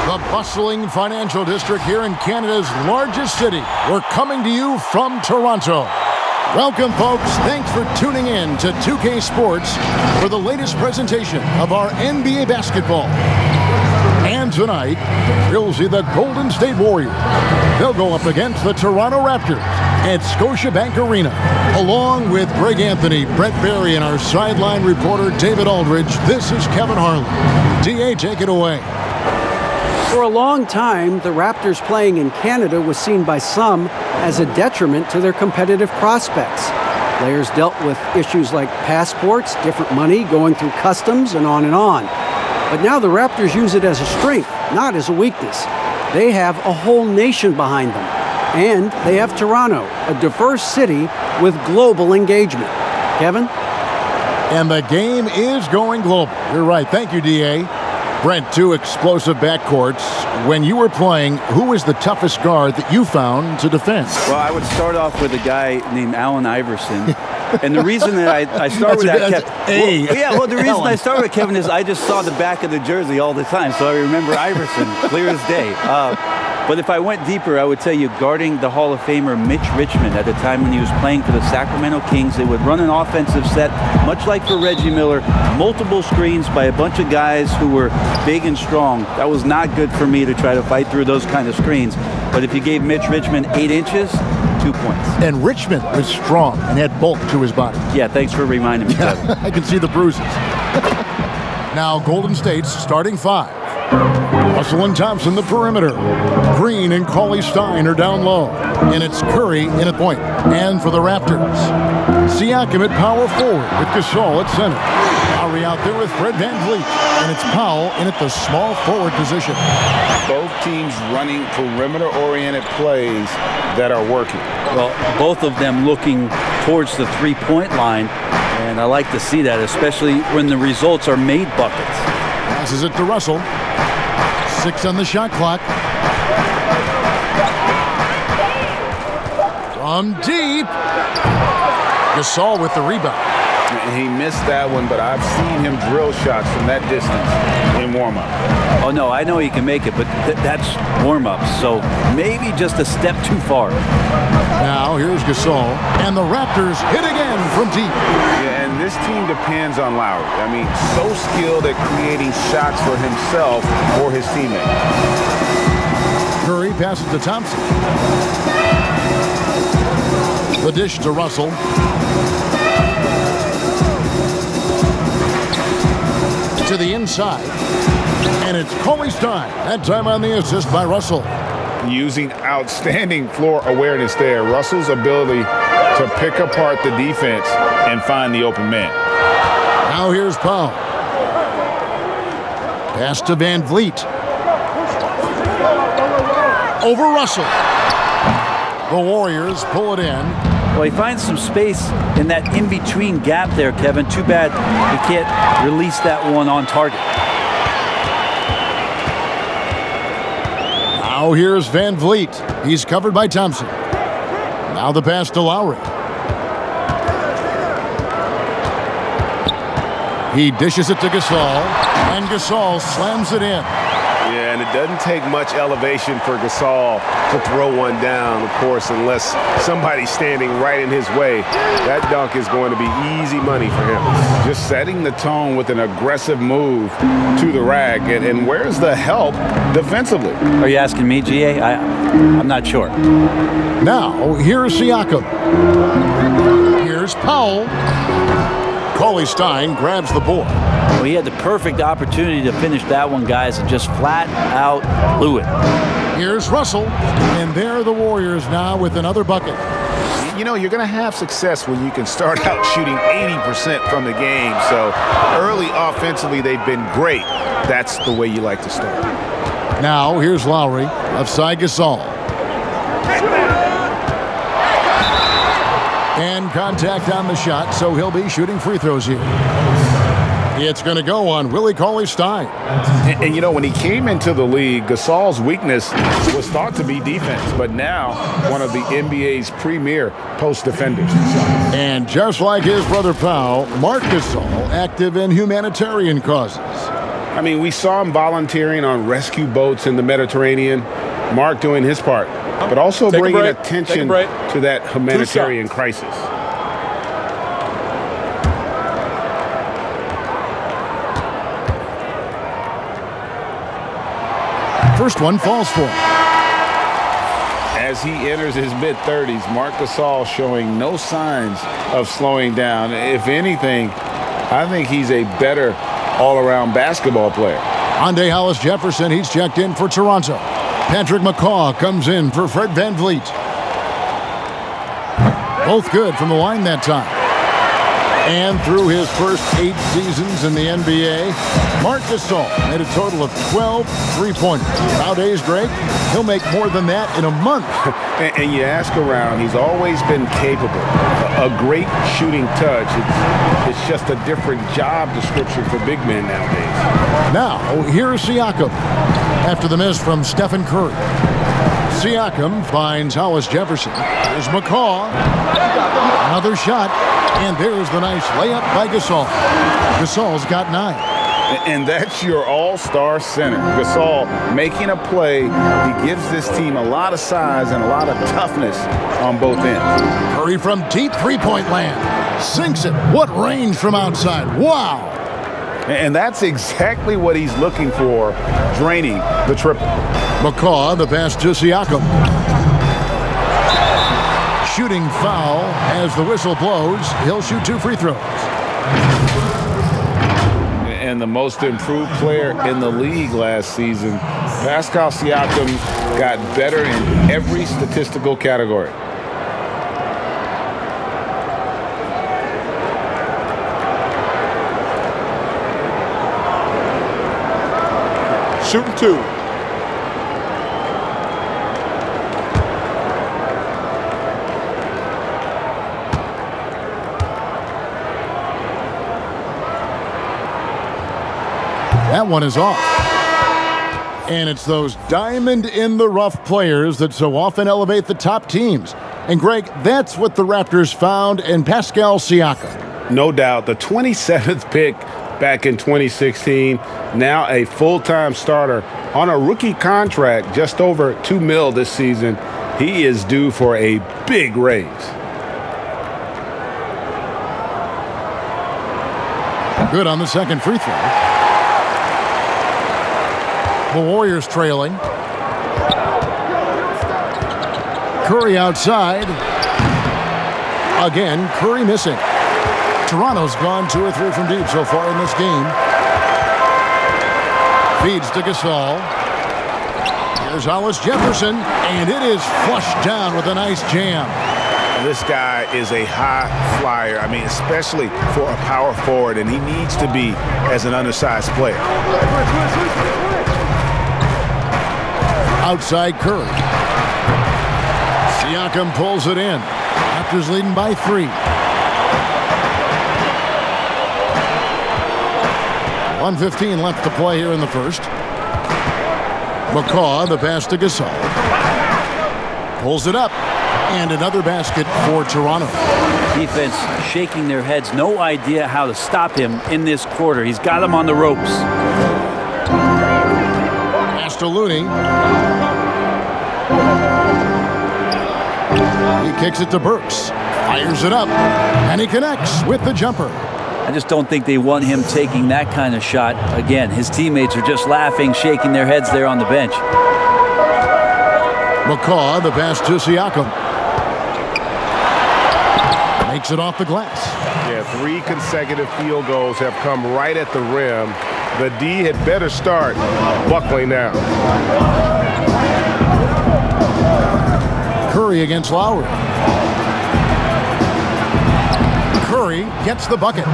The bustling financial district here in Canada's largest city. We're coming to you from Toronto. Welcome, folks. Thanks for tuning in to 2K Sports for the latest presentation of our NBA basketball. And tonight, we'll see the Golden State Warriors. They'll go up against the Toronto Raptors at Scotiabank Arena. Along with Greg Anthony, Brett Barry, and our sideline reporter, David Aldridge, this is Kevin Harlan. DA, take it away. For a long time, the Raptors playing in Canada was seen by some as a detriment to their competitive prospects. Players dealt with issues like passports, different money, going through customs, and on and on. But now the Raptors use it as a strength, not as a weakness. They have a whole nation behind them. And they have Toronto, a diverse city with global engagement. Kevin? And the game is going global. You're right. Thank you, DA. Brent, two explosive backcourts. When you were playing, who was the toughest guard that you found to defend? Well, I would start off with a guy named Allen Iverson. And the reason that I start with that, Kevin, the reason I start with Kevin is I just saw the back of the jersey all the time, so I remember Iverson clear as day. But if I went deeper, I would tell you guarding the Hall of Famer Mitch Richmond at the time when he was playing for the Sacramento Kings. They would run an offensive set, much like for Reggie Miller, multiple screens by a bunch of guys who were big and strong. That was not good for me to try to fight through those kind of screens. But if you gave Mitch Richmond 8 inches, 2 points. And Richmond was strong and had bulk to his body. Yeah, thanks for reminding me, Kevin. I can see the bruises. Now, Golden State's starting five. Russell and Thompson, the perimeter. Green and Cauley-Stein are down low. And it's Curry in at point. And for the Raptors, Siakam at power forward with Gasol at center. Lowry out there with Fred VanVleet. And it's Powell in at the small forward position. Both teams running perimeter-oriented plays that are working. Well, both of them looking towards the three-point line. And I like to see that, especially when the results are made buckets. Passes it to Russell. 6 on the shot clock. From deep. Gasol with the rebound. He missed that one, but I've seen him drill shots from that distance in warm-up. Oh, no, I know he can make it, but that's warm-up, so maybe just a step too far. Now, here's Gasol, and the Raptors hit again from deep. Yeah, and this team depends on Lowry. I mean, so skilled at creating shots for himself or his teammates. Curry passes to Thompson. The dish to Russell. To the inside, and it's Cauley-Stein. That time on the assist by Russell. Using outstanding floor awareness there. Russell's ability to pick apart the defense and find the open man. Now here's Powell. Pass to VanVleet. Over Russell. The Warriors pull it in. Well, he finds some space in that in-between gap there, Kevin. Too bad he can't release that one on target. Now here's VanVleet. He's covered by Thompson. Now the pass to Lowry. He dishes it to Gasol, and Gasol slams it in. Yeah, and it doesn't take much elevation for Gasol to throw one down, of course, unless somebody's standing right in his way. That dunk is going to be easy money for him. Just setting the tone with an aggressive move to the rack. And where's the help defensively? Are you asking me, GA? I'm not sure. Now, here's Siakam. Here's Powell. Cauley-Stein grabs the board. Well, he had the perfect opportunity to finish that one, guys, and just flat out blew it. Here's Russell, and there are the Warriors now with another bucket. You know, you're going to have success when you can start out shooting 80% from the game. So early offensively, they've been great. That's the way you like to start. Now, here's Lowry, offside Gasol. And contact on the shot, so he'll be shooting free throws here. It's going to go on Willie Cauley-Stein. And, you know, when he came into the league, Gasol's weakness was thought to be defense, but now one of the NBA's premier post defenders. And just like his brother Powell, Marc Gasol active in humanitarian causes. I mean, we saw him volunteering on rescue boats in the Mediterranean. Mark doing his part, but also bringing attention to that humanitarian crisis. First one falls for him. As he enters his mid-30s, Marc Gasol showing no signs of slowing down. If anything, I think he's a better all-around basketball player. Rondae Hollis-Jefferson, he's checked in for Toronto. Patrick McCaw comes in for Fred VanVleet. Both good from the line that time. And through his first 8 seasons in the NBA, Marc Gasol made a total of 12 three-pointers. Nowadays, Greg, he'll make more than that in a month. And you ask around, he's always been capable. A great shooting touch. It's just a different job description for big men nowadays. Now, here's Siakam after the miss from Stephen Curry. Siakam finds Hollis-Jefferson. There's McCaw. Another shot. And there's the nice layup by Gasol. Gasol's got 9. And that's your all-star center. Gasol making a play. He gives this team a lot of size and a lot of toughness on both ends. Curry from deep three-point land. Sinks it. What range from outside. Wow. And that's exactly what he's looking for, draining the triple. McCaw, the pass to Siakam. Shooting foul as the whistle blows. He'll shoot 2 free throws. And the most improved player in the league last season, Pascal Siakam got better in every statistical category. Shooting 2. That one is off. And it's those diamond-in-the-rough players that so often elevate the top teams. And, Greg, that's what the Raptors found in Pascal Siakam. No doubt. The 27th pick back in 2016, now a full-time starter on a rookie contract, just over $2 million this season. He is due for a big raise. Good on the second free throw. The Warriors trailing. Curry outside. Again, Curry missing. Toronto's gone 2 or 3 from deep so far in this game. Feeds to Gasol. Here's Hollis-Jefferson, and it is flushed down with a nice jam. This guy is a high flyer. I mean, especially for a power forward, and he needs to be as an undersized player. Outside Curry. Siakam pulls it in. Raptors leading by 3. 1:15 left to play here in the first. McCaw, the pass to Gasol. Pulls it up. And another basket for Toronto. Defense shaking their heads. No idea how to stop him in this quarter. He's got him on the ropes. Pass to Looney. He kicks it to Burks. Fires it up. And he connects with the jumper. I just don't think they want him taking that kind of shot. Again, his teammates are just laughing, shaking their heads there on the bench. McCaw, the pass to Siakam. Makes it off the glass. Yeah, 3 consecutive field goals have come right at the rim. The D had better start buckling now. Curry against Lowry. Curry gets the bucket.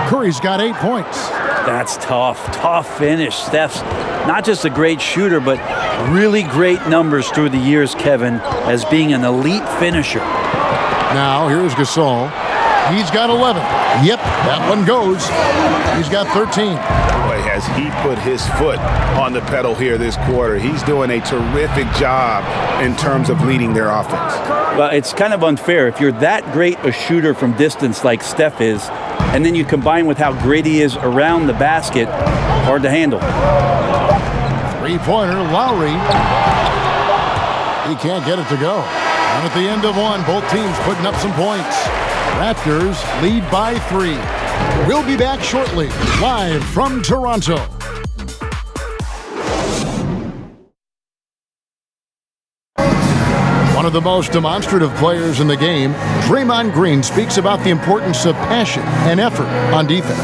Curry's got 8 points. That's tough. Tough finish. Steph's not just a great shooter, but really great numbers through the years, Kevin, as being an elite finisher. Now, here's Gasol. He's got 11. Yep, that one goes. He's got 13. boy, has he put his foot on the pedal here this quarter. He's doing a terrific job in terms of leading their offense. Well, it's kind of unfair. If you're that great a shooter from distance like Steph is, and then you combine with how great he is around the basket, hard to handle. Three-pointer, Lowry. He can't get it to go. And at the end of one, both teams putting up some points. Raptors lead by 3. We'll be back shortly, live from Toronto. One of the most demonstrative players in the game, Draymond Green speaks about the importance of passion and effort on defense.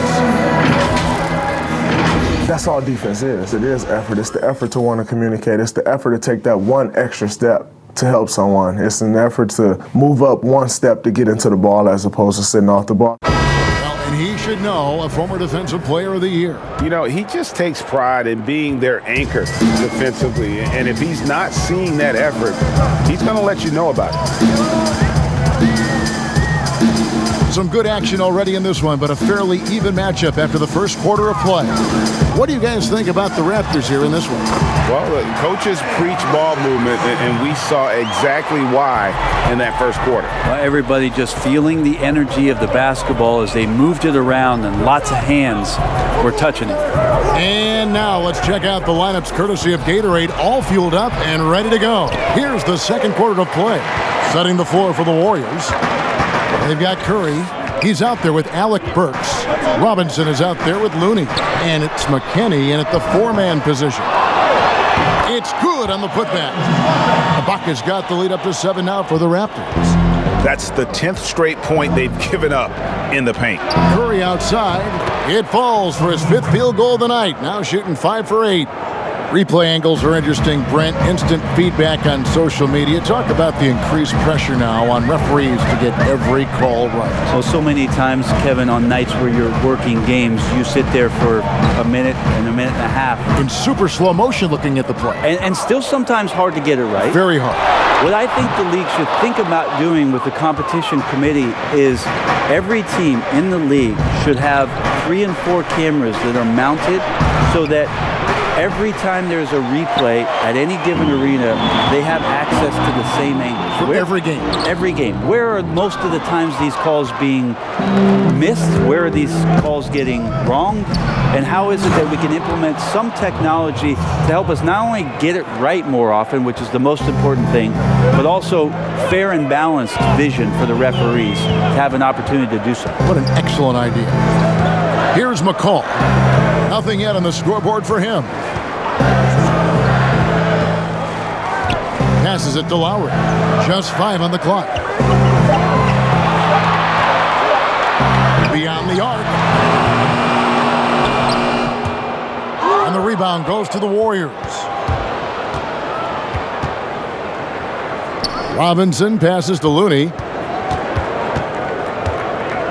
That's all defense is. It is effort. It's the effort to want to communicate. It's the effort to take that one extra step to help someone. It's an effort to move up one step to get into the ball as opposed to sitting off the ball. And he should know, a former Defensive Player of the Year. You know, he just takes pride in being their anchor defensively. And if he's not seeing that effort, he's going to let you know about it. Some good action already in this one, but a fairly even matchup after the first quarter of play. What do you guys think about the Raptors here in this one? Well, the coaches preach ball movement, and we saw exactly why in that first quarter. Everybody just feeling the energy of the basketball as they moved it around, and lots of hands were touching it. And now let's check out the lineups courtesy of Gatorade, all fueled up and ready to go. Here's the second quarter of play. Setting the floor for the Warriors. They've got Curry. He's out there with Alec Burks. Robinson is out there with Looney. And it's McKinney in at the 4-man position. It's good on the putback. Ibaka's got the lead up to 7 now for the Raptors. That's the 10th straight point they've given up in the paint. Curry outside. It falls for his 5th field goal of the night. Now shooting 5 for 8. Replay angles are interesting, Brent. Instant feedback on social media. Talk about the increased pressure now on referees to get every call right. Well, so many times, Kevin, on nights where you're working games, you sit there for a minute and a minute and a half. In super slow motion looking at the play. And still sometimes hard to get it right. Very hard. What I think the league should think about doing with the competition committee is every team in the league should have 3 and 4 cameras that are mounted so that every time there's a replay at any given arena, they have access to the same angle. For every game. Every game. Where are most of the times these calls being missed? Where are these calls getting wronged? And how is it that we can implement some technology to help us not only get it right more often, which is the most important thing, but also fair and balanced vision for the referees to have an opportunity to do so. What an excellent idea. Here's McCall. Nothing yet on the scoreboard for him. Passes it to Lowry. Just 5 on the clock. Beyond the arc. And the rebound goes to the Warriors. Robinson passes to Looney.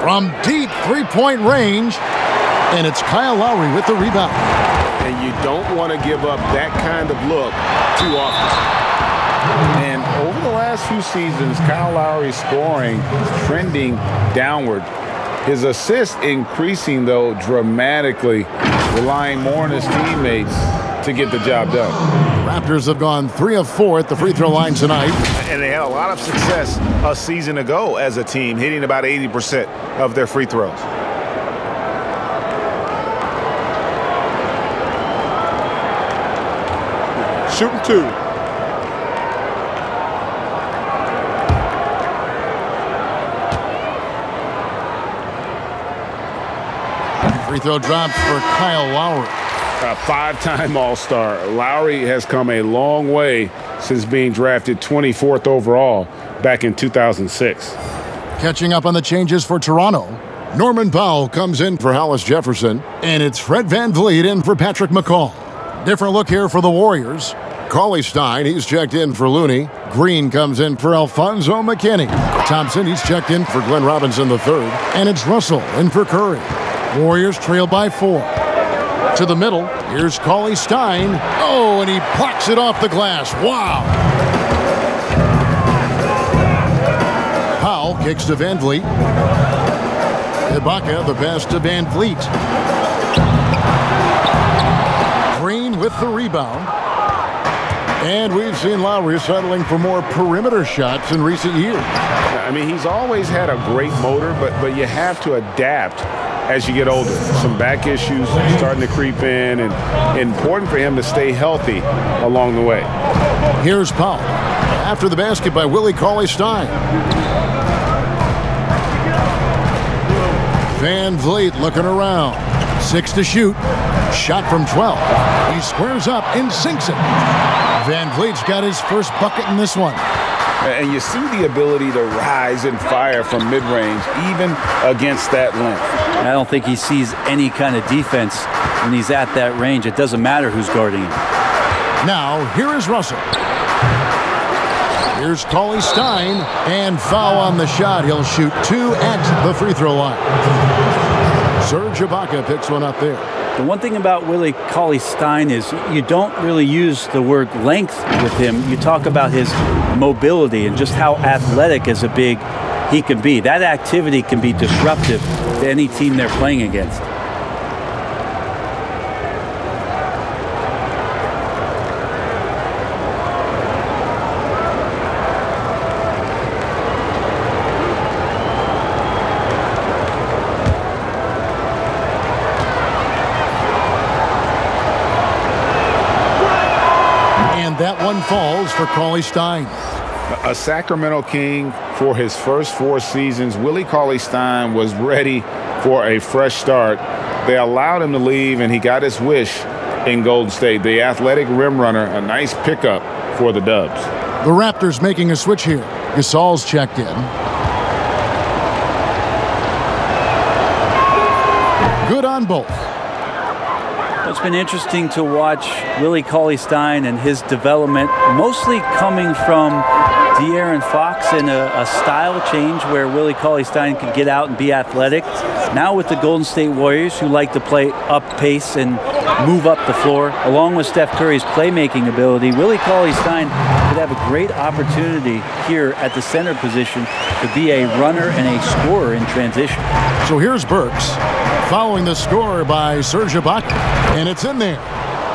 From deep 3-point range. And it's Kyle Lowry with the rebound. And you don't want to give up that kind of look too often. And over the last few seasons, Kyle Lowry's scoring trending downward. His assists increasing, though, dramatically, relying more on his teammates to get the job done. Raptors have gone 3 of 4 at the free throw line tonight. And they had a lot of success a season ago as a team, hitting about 80% of their free throws. Shooting 2. Free throw drops for Kyle Lowry. A 5-time All-Star. Lowry has come a long way since being drafted 24th overall back in 2006. Catching up on the changes for Toronto. Norman Powell comes in for Hollis-Jefferson, and it's Fred VanVleet in for Patrick McCall. Different look here for the Warriors. Cauley-Stein, he's checked in for Looney. Green comes in for Alfonso McKinney. Thompson, he's checked in for Glenn Robinson III. And it's Russell in for Curry. Warriors trail by 4. To the middle, here's Cauley-Stein. Oh, and he blocks it off the glass. Wow. Powell kicks to VanVleet. Ibaka, the pass to VanVleet. with the rebound. And we've seen Lowry settling for more perimeter shots in recent years. I mean, he's always had a great motor, but you have to adapt as you get older. Some back issues starting to creep in, and important for him to stay healthy along the way. Here's Powell after the basket by Willie Cauley-Stein. Van Vliet looking around. 6 to shoot. Shot from 12. He squares up and sinks it. Van Vliet's got his first bucket in this one. And you see the ability to rise and fire from mid-range, even against that length. I don't think he sees any kind of defense when he's at that range. It doesn't matter who's guarding him. Now, here is Russell. Here's Cauley-Stein, and foul on the shot. He'll shoot 2 at the free throw line. Serge Ibaka picks one up there. The one thing about Willie Cauley-Stein is you don't really use the word length with him. You talk about his mobility and just how athletic as a big he can be. That activity can be disruptive to any team they're playing against. That one falls for Cauley-Stein. A Sacramento King for his first 4 seasons, Willie Cauley-Stein was ready for a fresh start. They allowed him to leave, and he got his wish in Golden State. The athletic rim runner, a nice pickup for the Dubs. The Raptors making a switch here. Gasol's checked in. Good on both. It's been interesting to watch Willie Cauley-Stein and his development, mostly coming from De'Aaron Fox in a style change where Willie Cauley-Stein can get out and be athletic. Now with the Golden State Warriors, who like to play up pace and move up the floor, along with Steph Curry's playmaking ability, Willie Cauley-Stein could have a great opportunity here at the center position to be a runner and a scorer in transition. So here's Burks, following the score by Serge Ibaka, and it's in there.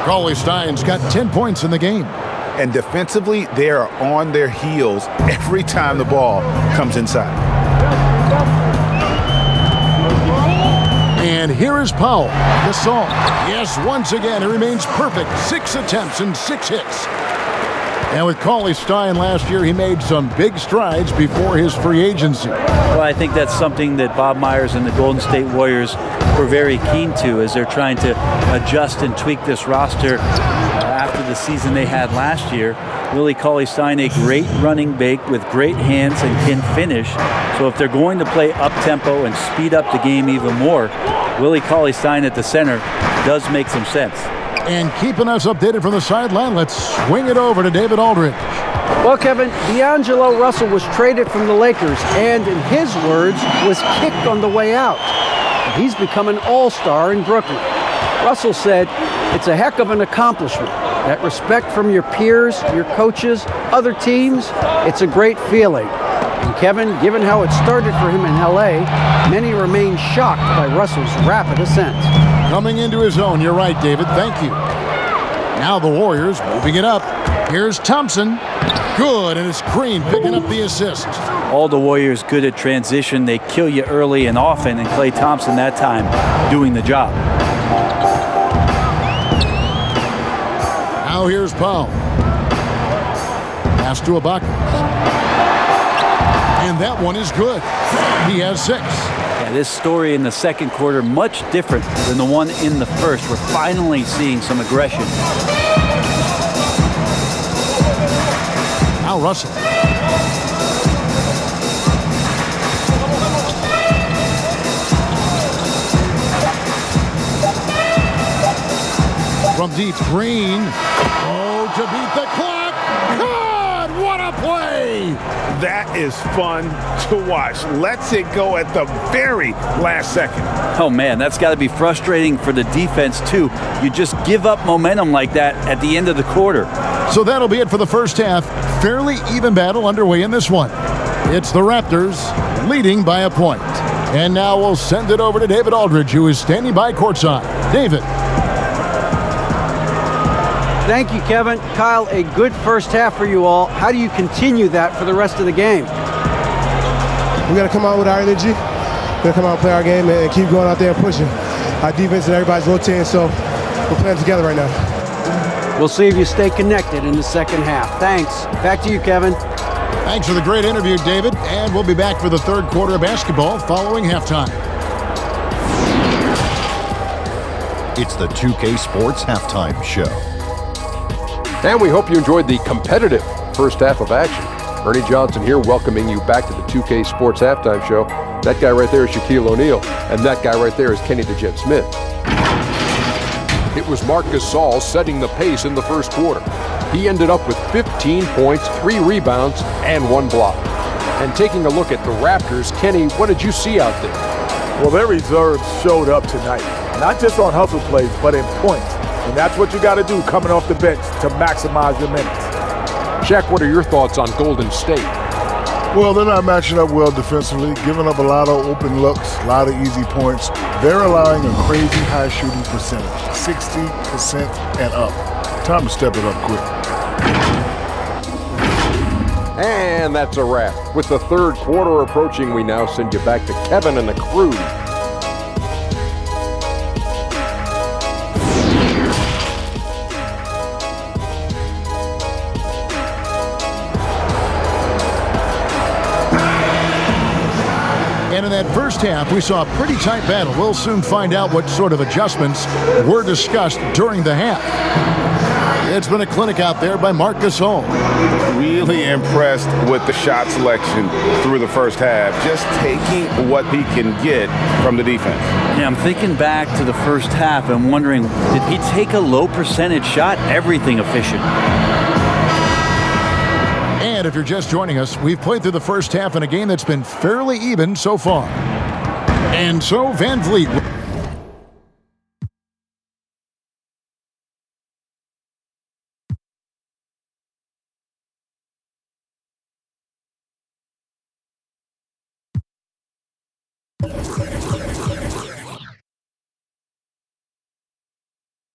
Cauley-Stein's got 10 points in the game. And defensively, they are on their heels every time the ball comes inside. And here is Powell. Gasol. Yes, once again, he remains perfect. 6 attempts and 6 hits. And with Cauley-Stein last year, he made some big strides before his free agency. Well, I think that's something that Bob Myers and the Golden State Warriors were very keen to as they're trying to adjust and tweak this roster after the season they had last year. Willie Cauley-Stein, a great running big with great hands and can finish. So if they're going to play up-tempo and speed up the game even more, Willie Cauley-Stein at the center does make some sense. And keeping us updated from the sideline, let's swing it over to David Aldridge. Well, Kevin, D'Angelo Russell was traded from the Lakers and, in his words, was kicked on the way out. He's become an all-star in Brooklyn. Russell said, "It's a heck of an accomplishment. That respect from your peers, your coaches, other teams, it's a great feeling." And Kevin, given how it started for him in L.A., many remain shocked by Russell's rapid ascent. Coming into his own, you're right, David. Thank you. Now the Warriors moving it up. Here's Thompson. Good, and it's Green picking up the assist. All the Warriors good at transition. They kill you early and often, and Klay Thompson that time doing the job. Now here's Powell. Pass to Ibaka. And that one is good. He has 6. Yeah, this story in the second quarter, much different than the one in the first. We're finally seeing some aggression. Now Russell. From deep, Green. Oh, to beat the clock. God, what a play! That is fun to watch. Lets it go at the very last second. Oh, man, that's got to be frustrating for the defense, too. You just give up momentum like that at the end of the quarter. So that'll be it for the first half. Fairly even battle underway in this one. It's the Raptors leading by a point. And now we'll send it over to David Aldridge, who is standing by courtside. David. Thank you, Kevin. Kyle, a good first half for you all. How do you continue that for the rest of the game? We got to come out with our energy. We got to come out and play our game and keep going out there and pushing. Our defense and everybody's rotating, so we're playing together right now. We'll see if you stay connected in the second half. Thanks. Back to you, Kevin. Thanks for the great interview, David. And we'll be back for the third quarter of basketball following halftime. It's the 2K Sports Halftime Show. And we hope you enjoyed the competitive first half of action. Ernie Johnson here welcoming you back to the 2K Sports Halftime Show. That guy right there is Shaquille O'Neal, and that guy right there is Kenny the Jet Smith. It was Marc Gasol setting the pace in the first quarter. He ended up with 15 points, 3 rebounds, and 1 block. And taking a look at the Raptors, Kenny, what did you see out there? Well, their reserves showed up tonight. Not just on hustle plays, but in points. And that's what you got to do coming off the bench to maximize your minutes. Shaq, what are your thoughts on Golden State? Well, they're not matching up well defensively, giving up a lot of open looks, a lot of easy points. They're allowing a crazy high shooting percentage, 60% and up. Time to step it up quick. And that's a wrap. With the third quarter approaching, we now send you back to Kevin and the crew. And in that first half, we saw a pretty tight battle. We'll soon find out what sort of adjustments were discussed during the half. It's been a clinic out there by Marc Gasol. Really impressed with the shot selection through the first half. Just taking what he can get from the defense. Yeah, I'm thinking back to the first half and wondering, did he take a low percentage shot? Everything efficient. And if you're just joining us, we've played through the first half in a game that's been fairly even so far. And so Van Vliet